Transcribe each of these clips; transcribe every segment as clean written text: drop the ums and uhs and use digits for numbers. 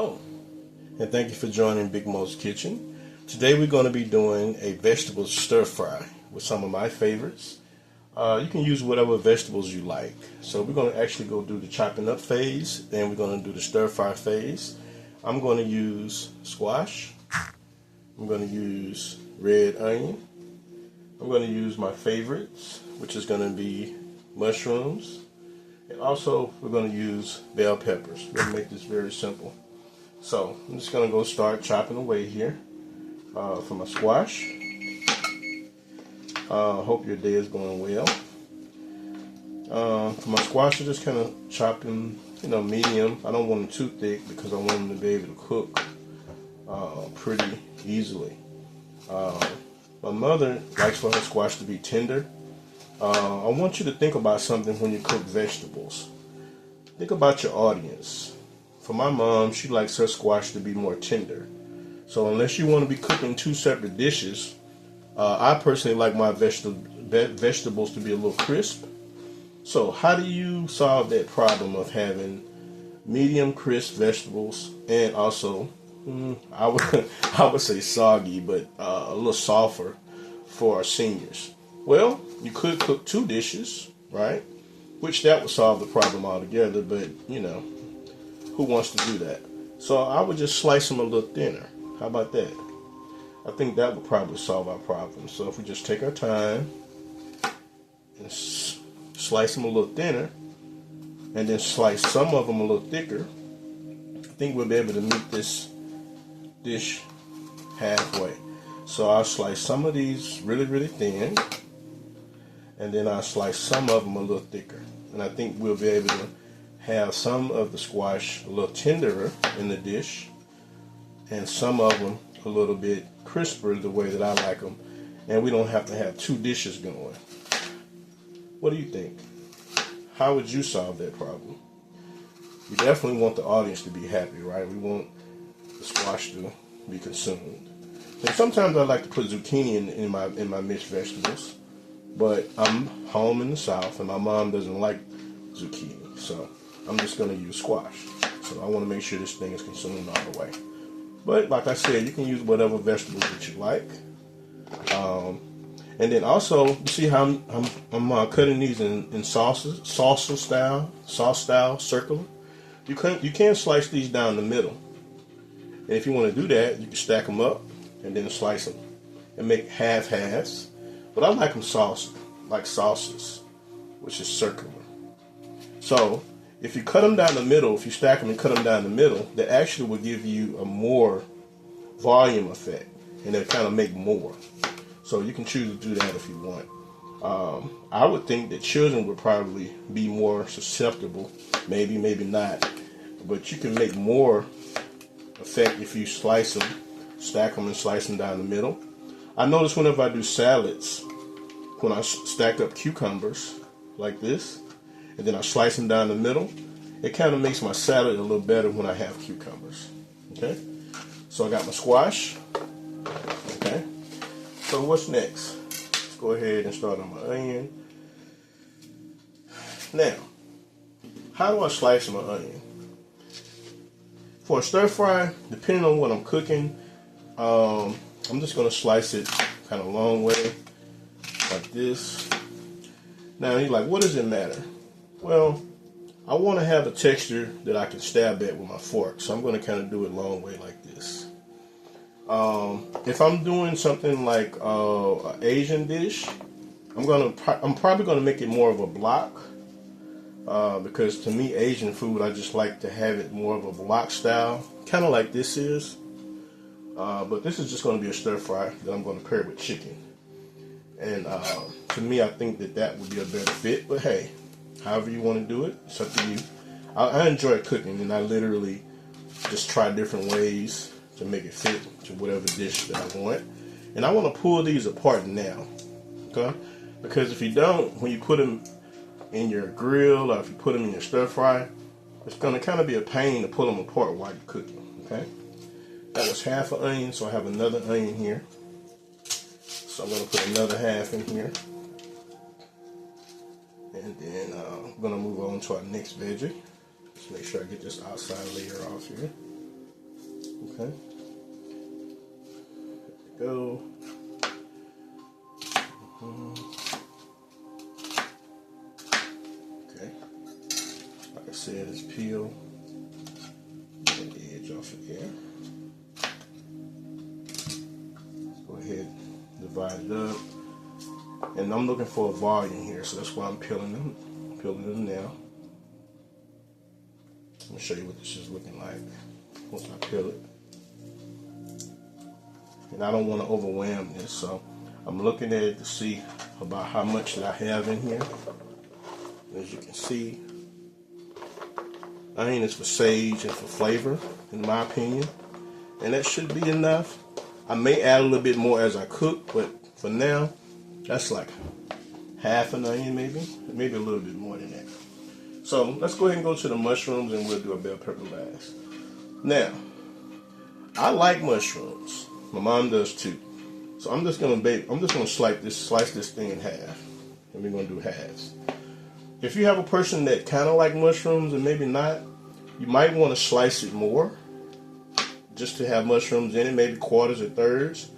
Oh, and thank you for joining Big Moe's Kitchen. Today we're going to be doing a vegetable stir fry with some of my favorites. You can use whatever vegetables you like. So we're going to actually go do the chopping up phase, then we're going to do the stir fry phase. I'm going to use squash. I'm going to use red onion. I'm going to use my favorites, which is going to be mushrooms. And also we're going to use bell peppers. We're going to make this very simple. So I'm just going to go start chopping away here for my squash. Hope your day is going well. For my squash, I just kind of chop them, medium. I don't want them too thick because I want them to be able to cook pretty easily. My mother likes for her squash to be tender. I want you to think about something when you cook vegetables. Think about your audience. For my mom, she likes her squash to be more tender. So unless you want to be cooking two separate dishes, I personally like my vegetables to be a little crisp. So how do you solve that problem of having medium crisp vegetables and also, I would say soggy, but a little softer for our seniors? Well, you could cook two dishes, right? Which that would solve the problem altogether, but who wants to do that? So I would just slice them a little thinner. How about that? I think that would probably solve our problem. So if we just take our time and slice them a little thinner, and then slice some of them a little thicker, I think we'll be able to meet this dish halfway. So I'll slice some of these really, really thin, and then I'll slice some of them a little thicker. And I think we'll be able to have some of the squash a little tenderer in the dish, and some of them a little bit crisper the way that I like them, and we don't have to have two dishes going. What do you think? How would you solve that problem? We definitely want the audience to be happy, right? We want the squash to be consumed. And sometimes I like to put zucchini in my mixed vegetables, but I'm home in the South and my mom doesn't like zucchini, so I'm just going to use squash. So I want to make sure this thing is consumed all the way. But like I said, you can use whatever vegetables that you like. And then also, you see how I'm cutting these in salsa style, circular. You can slice these down the middle. And if you want to do that, you can stack them up and then slice them and make halves. But I like them like salsas, which is circular. So if you cut them down the middle, if you stack them and cut them down the middle, that actually will give you a more volume effect, and it'll kind of make more. So you can choose to do that if you want. I would think that children would probably be more susceptible, maybe not, but you can make more effect if you slice them, stack them and slice them down the middle. I notice whenever I do salads, when I stack up cucumbers like this, and then I slice them down the middle, it kind of makes my salad a little better when I have cucumbers. Okay? So I got my squash. Okay? So what's next? Let's go ahead and start on my onion. Now, how do I slice my onion? For a stir fry, depending on what I'm cooking, I'm just going to slice it kind of a long way, like this. Now, you're like, what does it matter? Well, I want to have a texture that I can stab at with my fork, so I'm going to kind of do it long way like this. If I'm doing something like an Asian dish, I'm probably going to make it more of a block, because to me, Asian food, I just like to have it more of a block style, kind of like this is. But this is just going to be a stir fry that I'm going to pair with chicken. And to me, I think that would be a better fit. But hey, however you want to do it, it's up to you. I enjoy cooking, and I literally just try different ways to make it fit to whatever dish that I want. And I want to pull these apart now, okay? Because if you don't, when you put them in your grill or if you put them in your stir fry, it's going to kind of be a pain to pull them apart while you're cooking, okay? That was half an onion, so I have another onion here. So I'm going to put another half in here. And then I'm going to move on to our next veggie. Just make sure I get this outside layer off here. Okay. There we go. Okay. Like I said, it's peel the edge off of here. Let's go ahead and divide it up. And I'm looking for a volume here, so that's why I'm peeling them. Peeling them now. Let me show you what this is looking like once I peel it. And I don't want to overwhelm this, so I'm looking at it to see about how much that I have in here. As you can see, onion is for sage and for flavor, in my opinion. And that should be enough. I may add a little bit more as I cook, but for now, that's like half an onion maybe a little bit more than that. So let's go ahead and go to the mushrooms and we'll do a bell pepper last. Now, I like mushrooms. My mom does too. So I'm just gonna slice this thing in half. And we're gonna do halves. If you have a person that kinda like mushrooms and maybe not, you might want to slice it more. Just to have mushrooms in it, maybe quarters or thirds.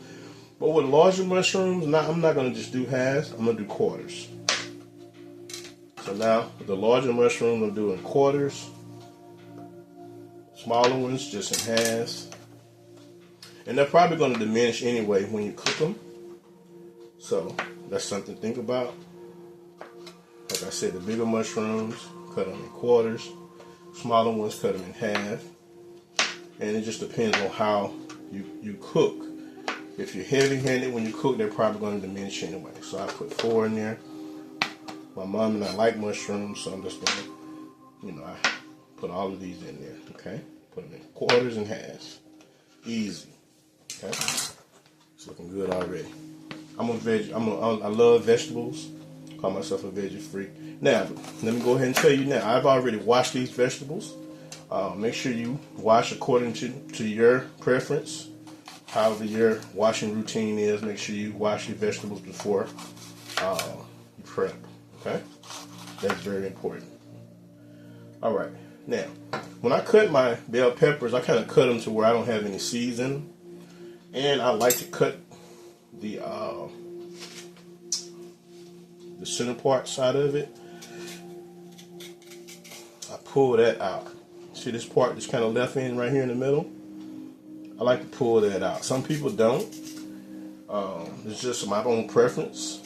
But with larger mushrooms, I'm not gonna just do halves, I'm gonna do quarters. So now, with the larger mushrooms, I'm doing quarters. Smaller ones, just in halves. And they're probably going to diminish anyway when you cook them. So, that's something to think about. Like I said, the bigger mushrooms, cut them in quarters. Smaller ones, cut them in half. And it just depends on how you cook. If you're heavy-handed when you cook, they're probably going to diminish anyway. So I put 4 in there. My mom and I like mushrooms, so I'm just going to, I put all of these in there, okay? Put them in quarters and halves. Easy, okay? It's looking good already. I love vegetables. Call myself a veggie freak. Now, let me go ahead and tell you now, I've already washed these vegetables. Make sure you wash according to your preference. However your washing routine is, make sure you wash your vegetables before you prep. Okay, that's very important. All right, now when I cut my bell peppers, I kind of cut them to where I don't have any seeds in them, and I like to cut the center part side of it. I pull that out. See this part that's kind of left in right here in the middle? I like to pull that out. Some people don't. It's just my own preference.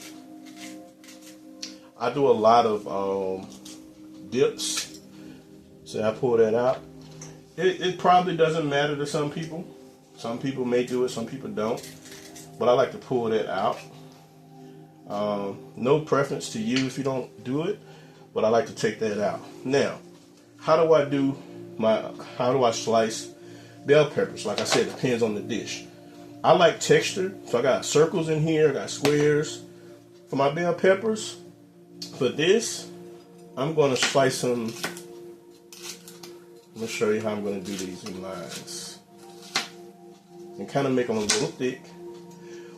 I do a lot of dips, so I pull that out. It probably doesn't matter to some people. Some people may do it, some people don't. But I like to pull that out. No preference to you if you don't do it, but I like to take that out. Now, how do I slice bell peppers? Like I said, it depends on the dish. I like texture, so I got circles in here, I got squares. For my bell peppers, for this, I'm going to slice them. I'm going to show you how I'm going to do these in lines. And kind of make them a little thick.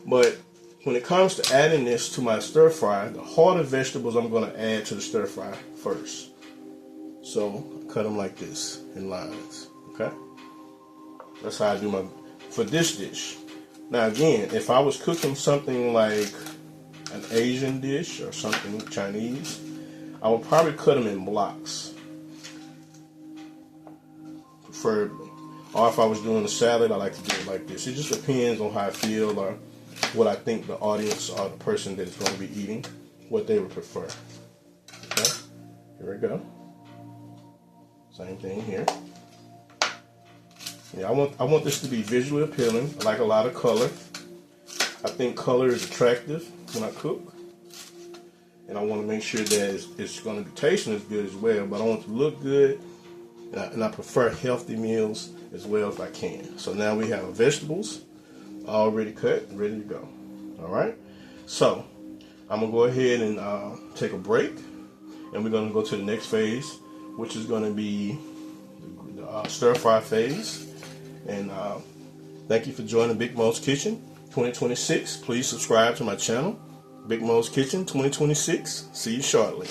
But when it comes to adding this to my stir fry, the harder vegetables I'm going to add to the stir fry first. So, cut them like this in lines. Okay? That's how I do for this dish. Now again, if I was cooking something like an Asian dish or something Chinese, I would probably cut them in blocks, preferably. Or if I was doing a salad, I like to do it like this. It just depends on how I feel or what I think the audience or the person that is going to be eating, what they would prefer. Okay, here we go. Same thing here. Yeah, I want this to be visually appealing. I like a lot of color. I think color is attractive when I cook. And I want to make sure that it's going to be tasting as good as well. But I want it to look good. And I prefer healthy meals as well if I can. So now we have vegetables already cut, ready to go. All right. So I'm going to go ahead and take a break. And we're going to go to the next phase, which is going to be the stir fry phase. And thank you for joining Big Moe's Kitchen 2026. Please subscribe to my channel, Big Moe's Kitchen 2026. See you shortly.